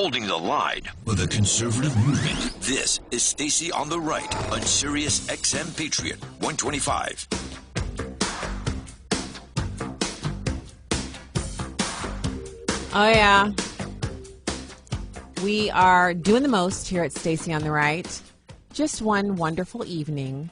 holding the line with a conservative movement. This is Stacy on the Right on Sirius XM Patriot 125. Oh, yeah. We are doing the most here at Stacy on the Right. Just one wonderful evening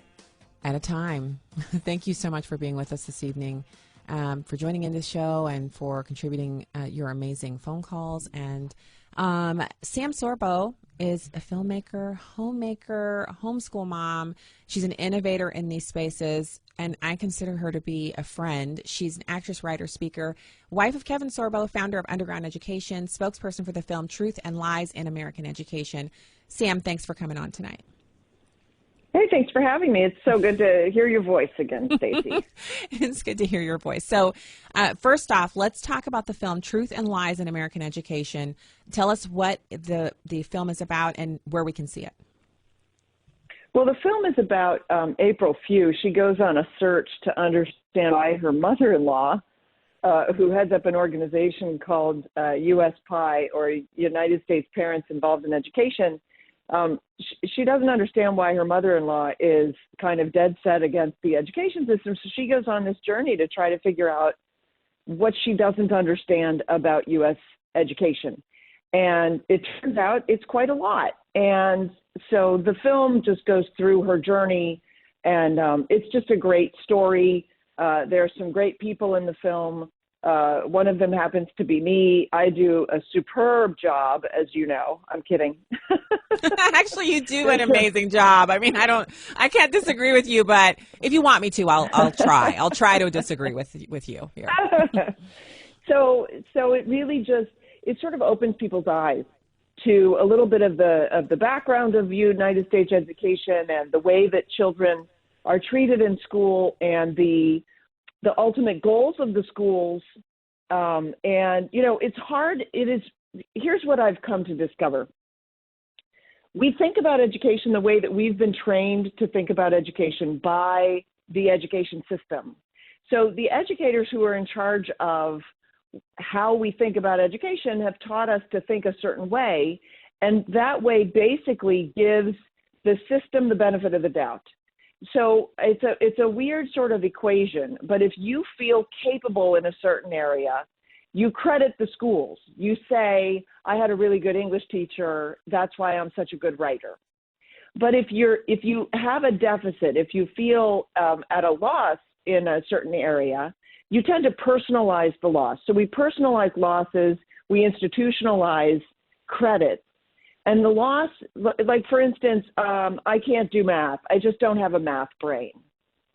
at a time. Thank you so much for being with us this evening, for joining in this show, and for contributing your amazing phone calls. And Sam Sorbo is a filmmaker, homemaker, homeschool mom. She's an innovator in these spaces, and I consider her to be a friend. She's an actress, writer, speaker, wife of Kevin Sorbo, founder of Underground Education, spokesperson for the film Truth and Lies in American Education. Sam, thanks for coming on tonight. Hey, thanks for having me. It's so good to hear your voice again, Stacy. It's good to hear your voice. So first off, let's talk about the film Truth and Lies in American Education. Tell us what the film is about and where we can see it. Well, the film is about April Few. She goes on a search to understand why her mother-in-law, who heads up an organization called USPIE, or United States Parents Involved in Education, she doesn't understand why her mother-in-law is kind of dead set against the education system. So she goes on this journey to try to figure out what she doesn't understand about U.S. education. And it turns out it's quite a lot. And so the film just goes through her journey, and it's just a great story. There are some great people in the film. One of them happens to be me. I do a superb job, as you know. I'm kidding. Actually, you do an amazing job. I mean, I can't disagree with you, but if you want me to, I'll try. I'll try to disagree with you here. So it really it sort of opens people's eyes to a little bit of the background of United States education and the way that children are treated in school, and the ultimate goals of the schools. And, you know, it's hard. Here's what I've come to discover. We think about education the way that we've been trained to think about education by the education system. So the educators who are in charge of how we think about education have taught us to think a certain way, and that way basically gives the system the benefit of the doubt. So it's a weird sort of equation, but if you feel capable in a certain area, you credit the schools. You say, I had a really good English teacher, that's why I'm such a good writer. But if you have a deficit, if you feel at a loss in a certain area, you tend to personalize the loss. So we personalize losses, we institutionalize credits. And the loss, like for instance, I can't do math. I just don't have a math brain,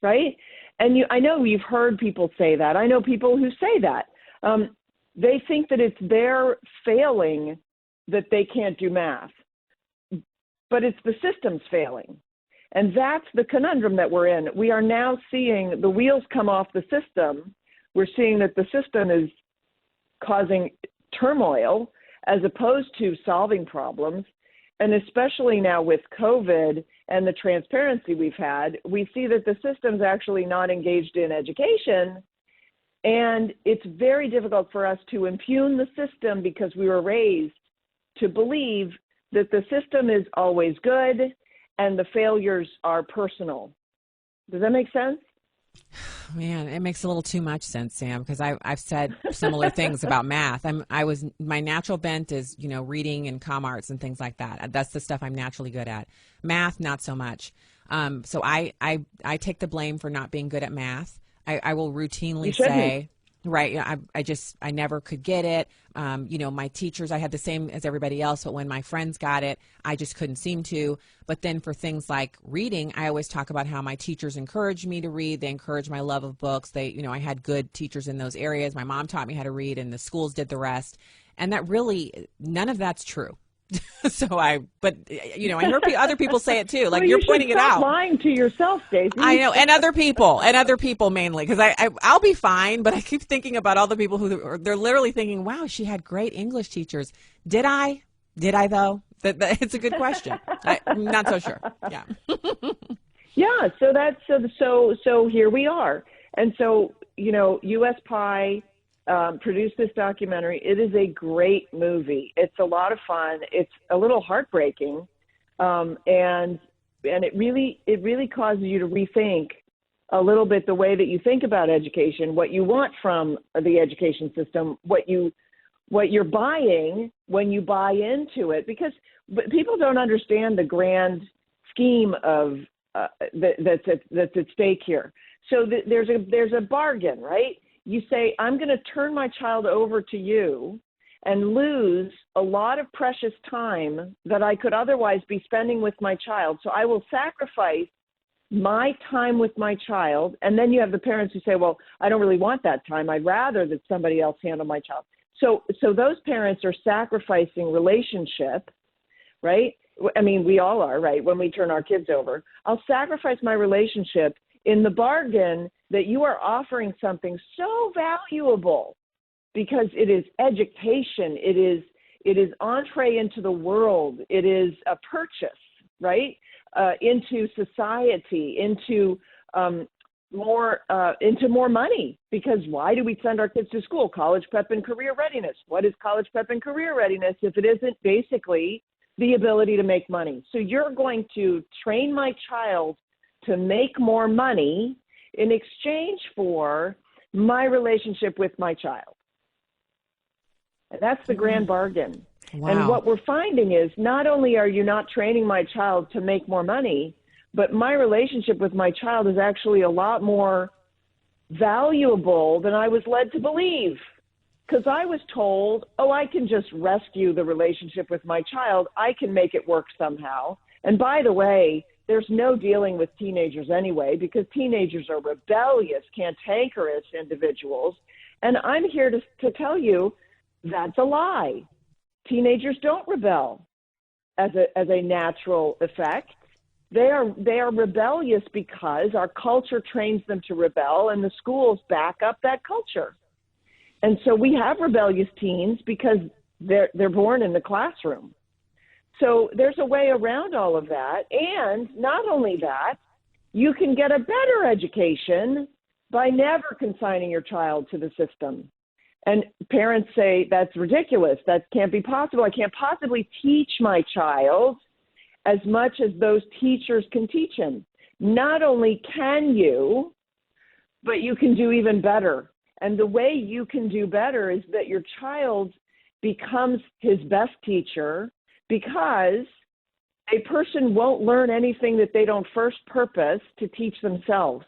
right? And I know you've heard people say that. I know people who say that. They think that it's their failing that they can't do math, but it's the system's failing. And that's the conundrum that we're in. We are now seeing the wheels come off the system. We're seeing that the system is causing turmoil as opposed to solving problems. And especially now with COVID and the transparency we've had, we see that the system's actually not engaged in education. And it's very difficult for us to impugn the system because we were raised to believe that the system is always good and the failures are personal. Does that make sense? Man, it makes a little too much sense, Sam, because I've said similar things about math. My natural bent is, reading and comm arts and things like that. That's the stuff I'm naturally good at. Math, not so much. So I take the blame for not being good at math. I will routinely say, right, I never could get it. My teachers, I had the same as everybody else, but when my friends got it, I just couldn't seem to. But then for things like reading, I always talk about how my teachers encouraged me to read. They encouraged my love of books. I had good teachers in those areas. My mom taught me how to read, and the schools did the rest. And that really, none of that's true. I hear other people say it too. Like, well, you're pointing it out. Lying to yourself, Stacy. I know, and other people mainly, because I'll be fine. But I keep thinking about all the people they're literally thinking, "Wow, she had great English teachers." Did I though? It's a good question. I'm not so sure. Yeah. Yeah. So here we are, and so USPIE produced this documentary. It is a great movie. It's a lot of fun. It's a little heartbreaking, and it really causes you to rethink a little bit the way that you think about education, what you want from the education system, what you're buying when you buy into it, because people don't understand the grand scheme of that's at stake here. So there's a bargain, right? You say, I'm going to turn my child over to you and lose a lot of precious time that I could otherwise be spending with my child. So I will sacrifice my time with my child. And then you have the parents who say, well, I don't really want that time. I'd rather that somebody else handle my child. So those parents are sacrificing relationship, right? I mean, we all are, right? When we turn our kids over, I'll sacrifice my relationship in the bargain that you are offering something so valuable, because it is education. It is entree into the world. It is a purchase, right? Into society, into more money. Because why do we send our kids to school? College prep and career readiness. What is college prep and career readiness if it isn't basically the ability to make money? So you're going to train my child to make more money in exchange for my relationship with my child. And that's the grand bargain. Wow. And what we're finding is not only are you not training my child to make more money, but my relationship with my child is actually a lot more valuable than I was led to believe. Because I was told, oh, I can just rescue the relationship with my child. I can make it work somehow. And by the way, there's no dealing with teenagers anyway, because teenagers are rebellious, cantankerous individuals. And I'm here to tell you that's a lie. Teenagers don't rebel as a natural effect. They are rebellious because our culture trains them to rebel, and the schools back up that culture. And so we have rebellious teens because they're born in the classroom. So there's a way around all of that. And not only that, you can get a better education by never consigning your child to the system. And parents say, that's ridiculous. That can't be possible. I can't possibly teach my child as much as those teachers can teach him. Not only can you, but you can do even better. And the way you can do better is that your child becomes his best teacher, because a person won't learn anything that they don't first purpose to teach themselves.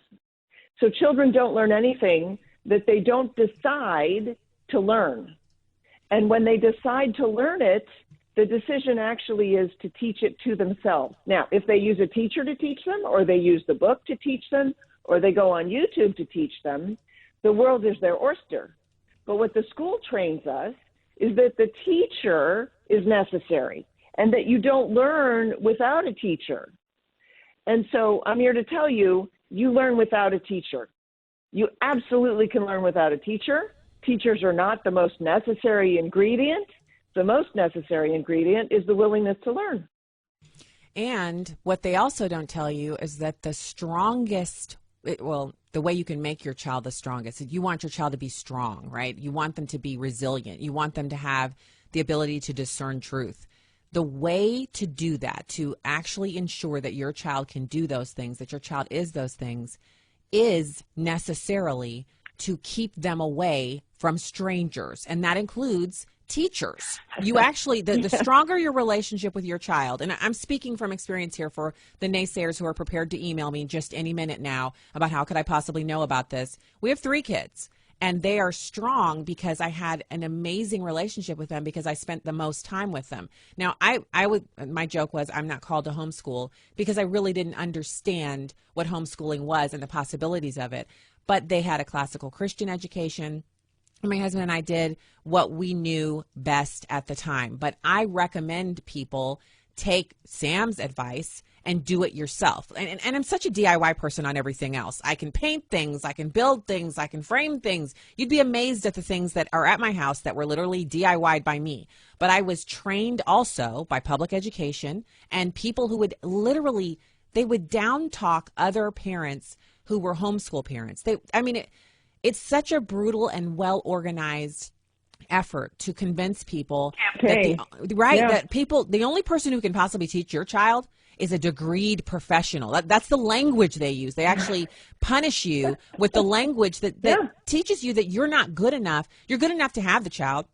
So children don't learn anything that they don't decide to learn. And when they decide to learn it, the decision actually is to teach it to themselves. Now, if they use a teacher to teach them, or they use the book to teach them, or they go on YouTube to teach them, the world is their oyster. But what the school trains us is that the teacher is necessary and that you don't learn without a teacher. And so I'm here to tell you, you learn without a teacher. You absolutely can learn without a teacher. Teachers are not the most necessary ingredient. The most necessary ingredient is the willingness to learn. And what they also don't tell you is that the strongest, the way you can make your child the strongest, you want your child to be strong, right? You want them to be resilient. You want them to have the ability to discern truth. The way to do that, to actually ensure that your child can do those things, that your child is those things, is necessarily to keep them away from strangers. And that includes teachers. You actually, the stronger your relationship with your child, and I'm speaking from experience here for the naysayers who are prepared to email me just any minute now about how could I possibly know about this. We have 3 kids. And they are strong because I had an amazing relationship with them, because I spent the most time with them. Now, my joke was I'm not called to homeschool because I really didn't understand what homeschooling was and the possibilities of it. But they had a classical Christian education. My husband and I did what we knew best at the time. But I recommend people take Sam's advice and do it yourself. And I'm such a DIY person on everything else. I can paint things, I can build things, I can frame things. You'd be amazed at the things that are at my house that were literally DIY'd by me. But I was trained also by public education and people who would literally, they would down talk other parents who were homeschool parents. it's such a brutal and well organized effort to convince people Campaign. that the only person who can possibly teach your child is a degreed professional. That's the language they use. They actually punish you with the language that teaches you that you're not good enough. You're good enough to have the child.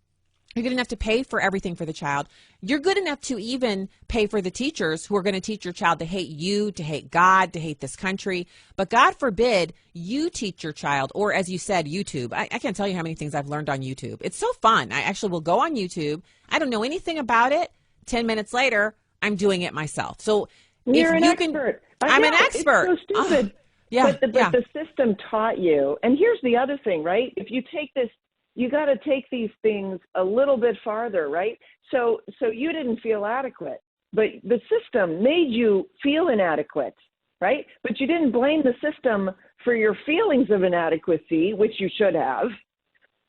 You're good enough to pay for everything for the child. You're good enough to even pay for the teachers who are going to teach your child to hate you, to hate God, to hate this country. But God forbid you teach your child, or as you said, YouTube. I can't tell you how many things I've learned on YouTube. It's so fun. I actually will go on YouTube. I don't know anything about it. 10 minutes later, I'm doing it myself. So you're an expert. I'm an expert. It's so stupid. But the system taught you. And here's the other thing, right? If you take this, you got to take these things a little bit farther, right? So you didn't feel adequate, but the system made you feel inadequate, right? But you didn't blame the system for your feelings of inadequacy, which you should have.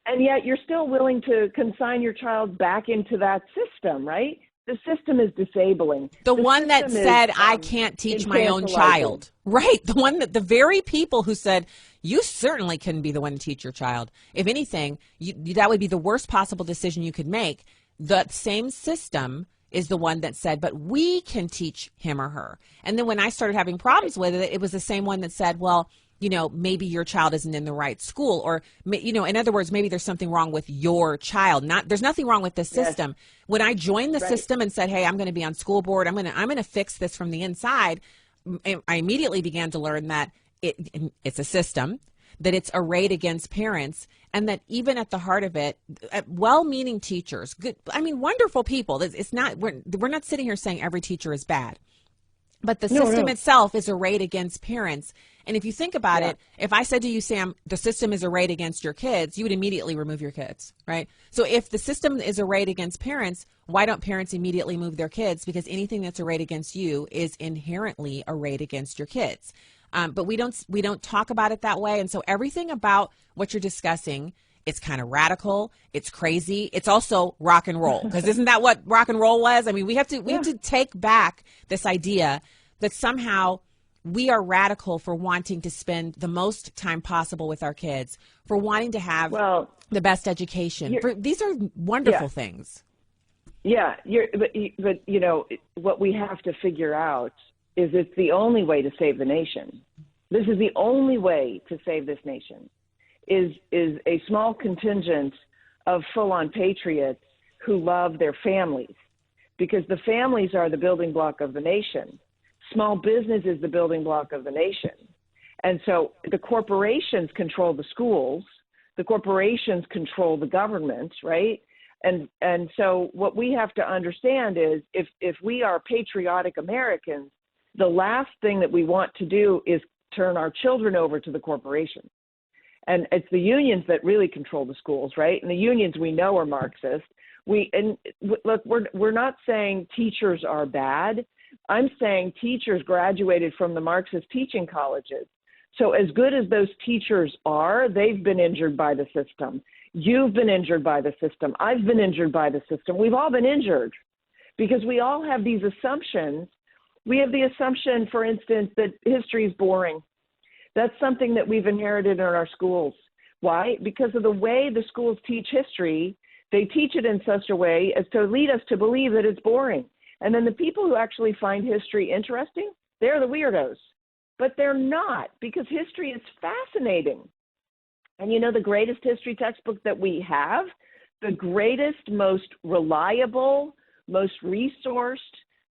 And yet you're still willing to consign your child back into that system, right? The system is disabling. The one that said, I can't teach my own child. Right. The very people who said, you certainly couldn't be the one to teach your child. If anything, that would be the worst possible decision you could make. The same system is the one that said, but we can teach him or her. And then when I started having problems with it, it was the same one that said, well, maybe your child isn't in the right school, or, in other words, maybe there's something wrong with your child. There's nothing wrong with the system. Yes. When I joined the system and said, hey, I'm going to be on school board, I'm going to fix this from the inside, I immediately began to learn that it's a system, that it's arrayed against parents, and that even at the heart of it, well-meaning teachers, wonderful people. It's not, we're not sitting here saying every teacher is bad. But the system itself is arrayed against parents. And if you think about it, if I said to you, Sam, the system is arrayed against your kids, you would immediately remove your kids, right? So if the system is arrayed against parents, why don't parents immediately move their kids? Because anything that's arrayed against you is inherently arrayed against your kids. But we don't talk about it that way. And so everything about what you're discussing, it's kind of radical. It's crazy. It's also rock and roll, because isn't that what rock and roll was? I mean, we have to take back this idea that somehow we are radical for wanting to spend the most time possible with our kids, for wanting to have the best education. These are wonderful things. Yeah, but what we have to figure out is it's the only way to save the nation. This is the only way to save this nation. Is a small contingent of full-on patriots who love their families, because the families are the building block of the nation. Small business is the building block of the nation. And so the corporations control the schools, the corporations control the government, right? And so what we have to understand is if we are patriotic Americans, the last thing that we want to do is turn our children over to the corporations. And it's the unions that really control the schools, right? And the unions we know are Marxist. Look, we're not saying teachers are bad. I'm saying teachers graduated from the Marxist teaching colleges. So as good as those teachers are, they've been injured by the system. You've been injured by the system. I've been injured by the system. We've all been injured because we all have these assumptions. We have the assumption, for instance, that history is boring. That's something that we've inherited in our schools. Why? Because of the way the schools teach history. They teach it in such a way as to lead us to believe that it's boring. And then the people who actually find history interesting, they're the weirdos. But they're not, because history is fascinating. And the greatest history textbook that we have, the greatest, most reliable, most resourced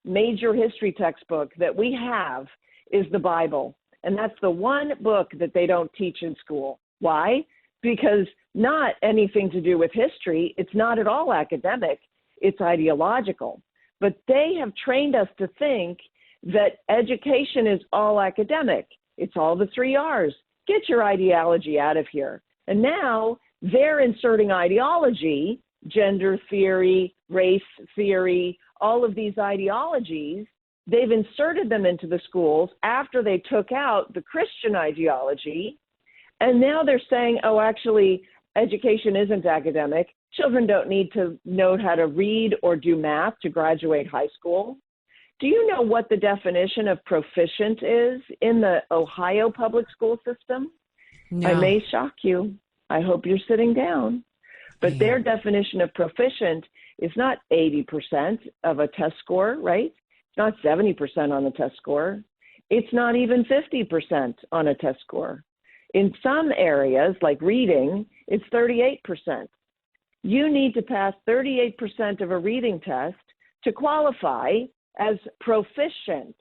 major history textbook that we have is the Bible. And that's the one book that they don't teach in school. Why? Because not anything to do with history. It's not at all academic. It's ideological. But they have trained us to think that education is all academic. It's all the 3 R's. Get your ideology out of here. And now they're inserting ideology, gender theory, race theory, all of these ideologies. They've inserted them into the schools after they took out the Christian ideology. And now they're saying, oh, actually, education isn't academic. Children don't need to know how to read or do math to graduate high school. Do you know what the definition of proficient is in the Ohio public school system? No. I may shock you. I hope you're sitting down. But Man. their definition of proficient is not 80% of a test score, right? It's not 70% on the test score. It's not even 50% on a test score. In some areas, like reading, it's 38%. You need to pass 38% of a reading test to qualify as proficient.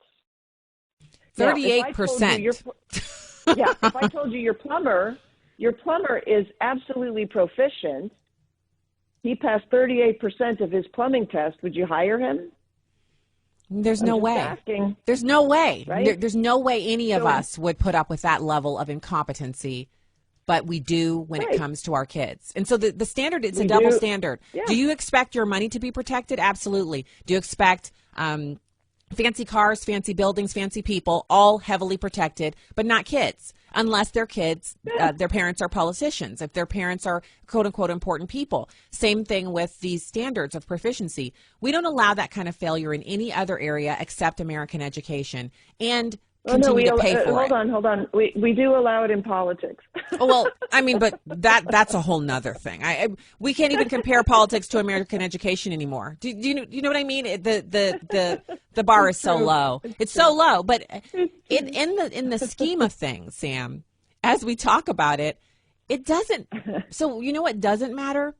38%. Yeah, if I told you your plumber is absolutely proficient, he passed 38% of his plumbing test, would you hire him? There's no way. Asking, there's no way. right? There's no way any of us would put up with that level of incompetency, but we do when it comes to our kids. And so the standard, it's a double standard. Yeah. Do you expect your money to be protected? Absolutely. Do you expect fancy cars, fancy buildings, fancy people, all heavily protected, but not kids, unless their kids, their parents are politicians, if their parents are quote-unquote important people. Same thing with these standards of proficiency. We don't allow that kind of failure in any other area except American education, and continue to pay for it. Hold on. We do allow it in politics. Oh, well, I mean, but that's a whole nother thing. We can't even compare politics to American education anymore. Do you know what I mean? The bar is so low. It's so low. But in the scheme of things, Sam, as we talk about it, it doesn't. So you know what doesn't matter?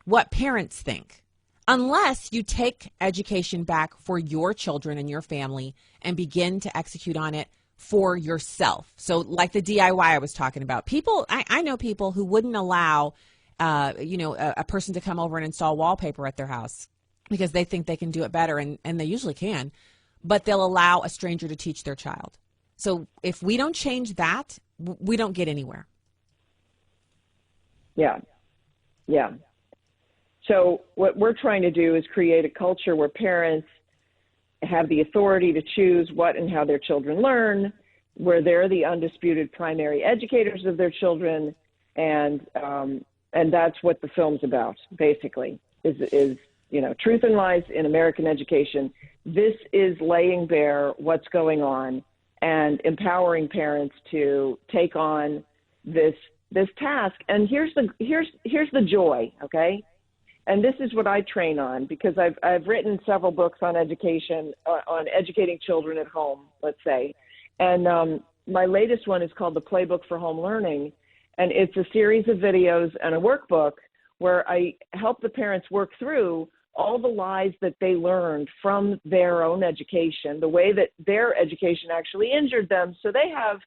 What parents think. Unless you take education back for your children and your family and begin to execute on it for yourself. So like the DIY I was talking about, people, I know people who wouldn't allow, a person to come over and install wallpaper at their house because they think they can do it better, and they usually can, but they'll allow a stranger to teach their child. So if we don't change that, we don't get anywhere. Yeah. So what we're trying to do is create a culture where parents have the authority to choose what and how their children learn, where they're the undisputed primary educators of their children, and that's what the film's about. Basically, is truth and lies in American education. This is laying bare what's going on and empowering parents to take on this task. And here's the joy, okay? And this is what I train on, because I've written several books on education, on educating children at home, let's say. And my latest one is called The Playbook for Home Learning. And it's a series of videos and a workbook where I help the parents work through all the lies that they learned from their own education, the way that their education actually injured them. So they have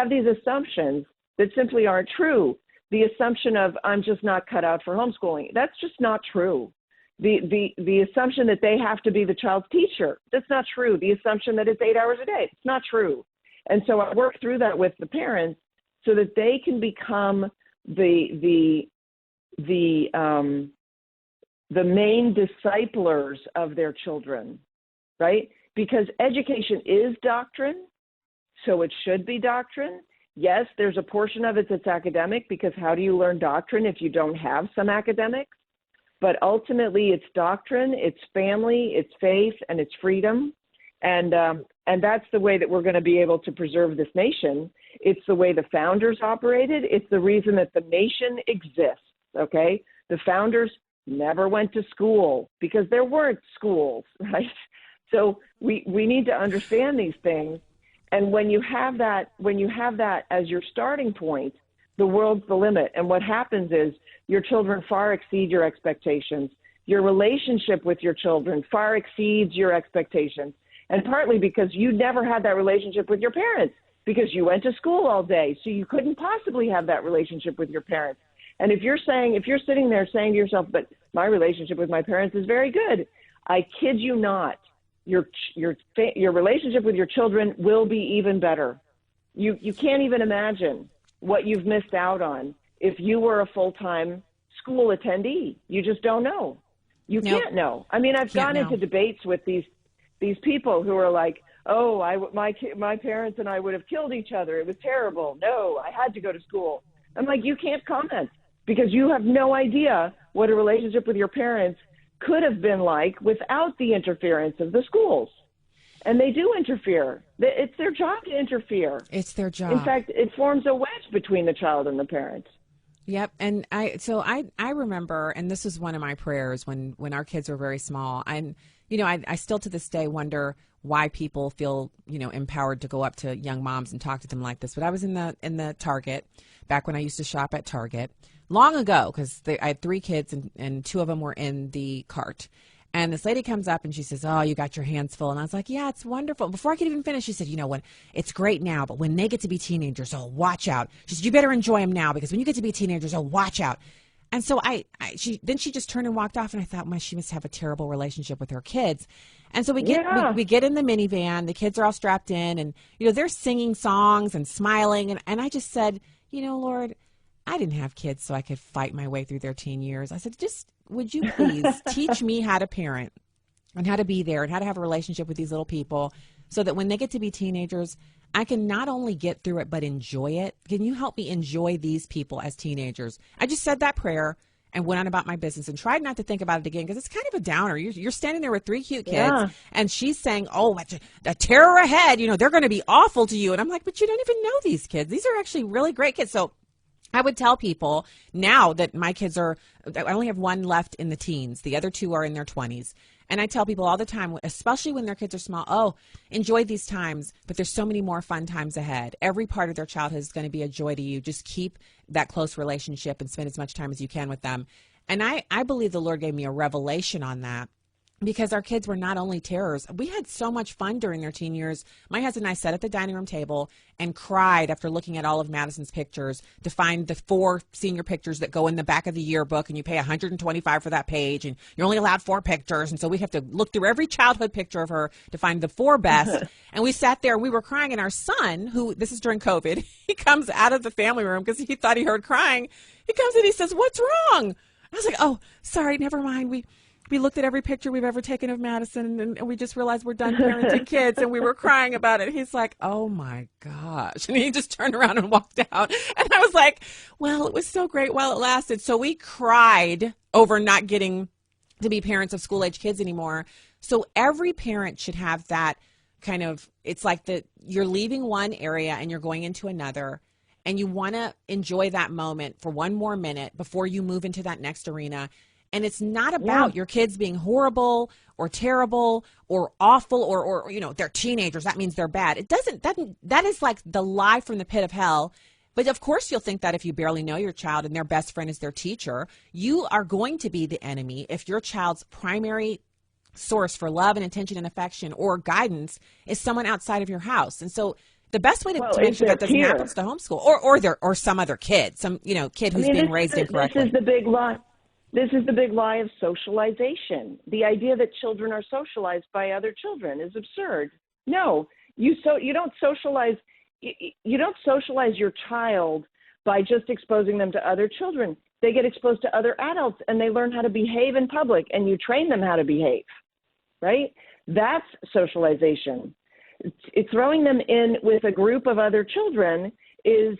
these assumptions that simply aren't true. The assumption of I'm just not cut out for homeschooling, that's just not true. The assumption that they have to be the child's teacher, that's not true. The assumption that it's 8 hours a day, it's not true. And so I work through that with the parents so that they can become the main disciplers of their children, right? Because education is doctrine, so it should be doctrine. Yes, there's a portion of it that's academic, because how do you learn doctrine if you don't have some academics? But ultimately, it's doctrine, it's family, it's faith, and it's freedom. And that's the way that we're going to be able to preserve this nation. It's the way the founders operated. It's the reason that the nation exists, okay? The founders never went to school because there weren't schools, right? So we need to understand these things. And when you have that as your starting point, the world's the limit. And what happens is your children far exceed your expectations. Your relationship with your children far exceeds your expectations. And partly because you never had that relationship with your parents, because you went to school all day. So you couldn't possibly have that relationship with your parents. And if you're sitting there saying to yourself, but my relationship with my parents is very good, I kid you not. Your relationship with your children will be even better. You can't even imagine what you've missed out on if you were a full-time school attendee. You just don't know. You can't know. I mean, I've gone into debates with these people who are like, oh, my parents and I would have killed each other. It was terrible. No, I had to go to school. I'm like, you can't comment because you have no idea what a relationship with your parents could have been like without the interference of the schools. And they do interfere. It's their job to interfere. It's their job. In fact, it forms a wedge between the child and the parent. Yep. And I remember, and this is one of my prayers when our kids were very small. And, I still to this day wonder why people feel, empowered to go up to young moms and talk to them like this. But I was in the Target back when I used to shop at Target long ago, because I had 3 kids and 2 of them were in the cart. And this lady comes up and she says, "Oh, you got your hands full." And I was like, "Yeah, it's wonderful." Before I could even finish, she said, "When it's great now, but when they get to be teenagers, oh, watch out." She said, "You better enjoy them now, because when you get to be teenagers, oh, watch out." And so she just turned and walked off, and I thought, well, she must have a terrible relationship with her kids. And so we get in the minivan, the kids are all strapped in, and they're singing songs and smiling, and I just said, Lord, I didn't have kids so I could fight my way through their teen years. I said, just would you please teach me how to parent and how to be there and how to have a relationship with these little people, so that when they get to be teenagers, I can not only get through it, but enjoy it. Can you help me enjoy these people as teenagers? I just said that prayer and went on about my business and tried not to think about it again, because it's kind of a downer. You're standing there with 3 cute kids, and she's saying, "Oh, the terror ahead, they're going to be awful to you." And I'm like, but you don't even know these kids. These are actually really great kids. So I would tell people now that my kids I only have 1 left in the teens. The other 2 are in their 20s. And I tell people all the time, especially when their kids are small, oh, enjoy these times, but there's so many more fun times ahead. Every part of their childhood is going to be a joy to you. Just keep that close relationship and spend as much time as you can with them. And I believe the Lord gave me a revelation on that, because our kids were not only terrors. We had so much fun during their teen years. My husband and I sat at the dining room table and cried after looking at all of Madison's pictures to find the 4 senior pictures that go in the back of the yearbook, and you pay $125 for that page, and you're only allowed 4 pictures. And so we have to look through every childhood picture of her to find the 4 best. And we sat there and we were crying, and our son, who, this is during COVID, he comes out of the family room because he thought he heard crying. He comes in, he says, "What's wrong?" I was like, "Oh, sorry, never mind. We looked at every picture we've ever taken of Madison, and we just realized we're done parenting kids, and we were crying about it." He's like, "Oh my gosh." And he just turned around and walked out. And I was like, well, it was so great while it lasted. So we cried over not getting to be parents of school-age kids anymore. So every parent should have that kind of, it's like you're leaving one area and you're going into another, and you want to enjoy that moment for 1 more minute before you move into that next arena. And it's not about your kids being horrible or terrible or awful or they're teenagers. That means they're bad. It doesn't, that is like the lie from the pit of hell. But of course you'll think that if you barely know your child and their best friend is their teacher. You are going to be the enemy if your child's primary source for love and attention and affection or guidance is someone outside of your house. And so the best way to make sure that doesn't happen is to homeschool or some other kid, kid who's being raised incorrectly. This is the big lie. This is the big lie of socialization. The idea that children are socialized by other children is absurd. No, you don't socialize. You don't socialize your child by just exposing them to other children. They get exposed to other adults, and they learn how to behave in public, and you train them how to behave, right? That's socialization. It's throwing them in with a group of other children is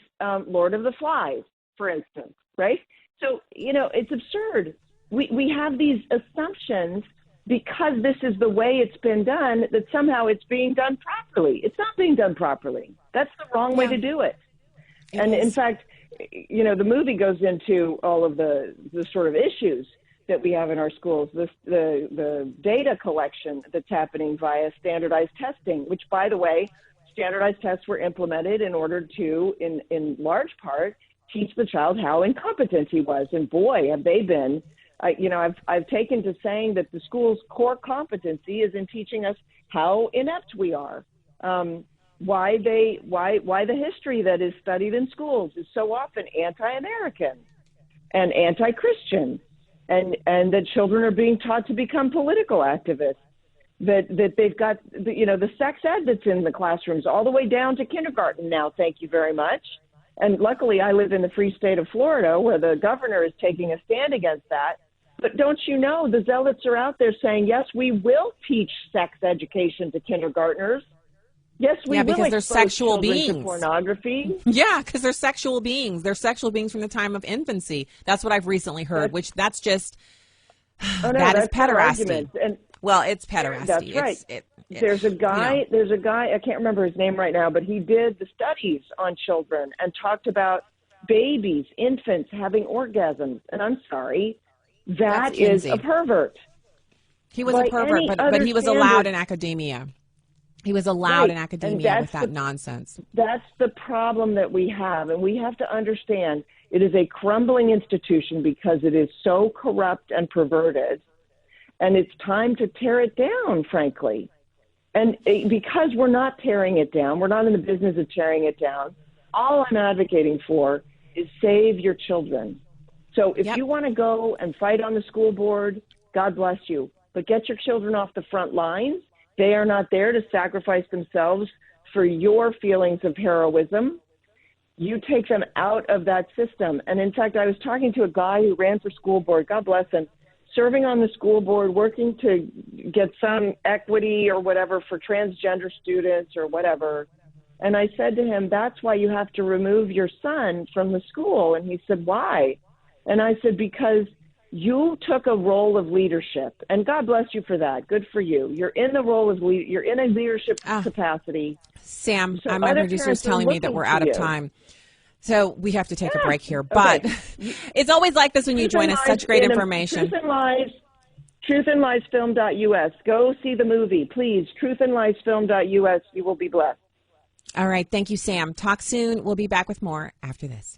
Lord of the Flies, for instance, right? So, it's absurd. We have these assumptions because this is the way it's been done, that somehow it's being done properly. It's not being done properly. That's the wrong way to do it. And in fact, the movie goes into all of the sort of issues that we have in our schools, the data collection that's happening via standardized testing, which, by the way, standardized tests were implemented in order to, in large part, teach the child how incompetent he was. And boy, have they been, I've taken to saying that the school's core competency is in teaching us how inept we are. Why the history that is studied in schools is so often anti-American and anti-Christian, and that children are being taught to become political activists, that they've got, the sex ed that's in the classrooms all the way down to kindergarten now, thank you very much. And luckily, I live in the free state of Florida, where the governor is taking a stand against that. But don't you know, the zealots are out there saying, yes, we will teach sex education to kindergartners. Yes, we will because they're sexual beings. To pornography. Yeah, because they're sexual beings. They're sexual beings from the time of infancy. That's what I've recently heard, that's just, that is pederasty. And, well, it's pederasty. That's right. there's a guy, I can't remember his name right now, but he did the studies on children and talked about babies, infants having orgasms. And I'm sorry, that is a pervert. He was a pervert, but he was allowed in academia. He was allowed in academia with that nonsense. That's the problem that we have, and we have to understand it is a crumbling institution because it is so corrupt and perverted, and it's time to tear it down, frankly. And because we're not tearing it down, we're not in the business of tearing it down, all I'm advocating for is save your children. So if you want to go and fight on the school board, God bless you, but get your children off the front lines. They are not there to sacrifice themselves for your feelings of heroism. You take them out of that system. And in fact, I was talking to a guy who ran for school board, God bless him, serving on the school board, working to get some equity or whatever for transgender students or whatever. And I said to him, that's why you have to remove your son from the school. And he said, why? And I said, because you took a role of leadership, and God bless you for that. Good for you. You're in the role of you're in a leadership capacity. Sam, my producer is telling me that we're out of time. So we have to take a break here. But it's always like this when you join us. Such great information. Truthandliesfilm.us. Go see the movie, please. Truthandliesfilm.us. You will be blessed. All right. Thank you, Sam. Talk soon. We'll be back with more after this.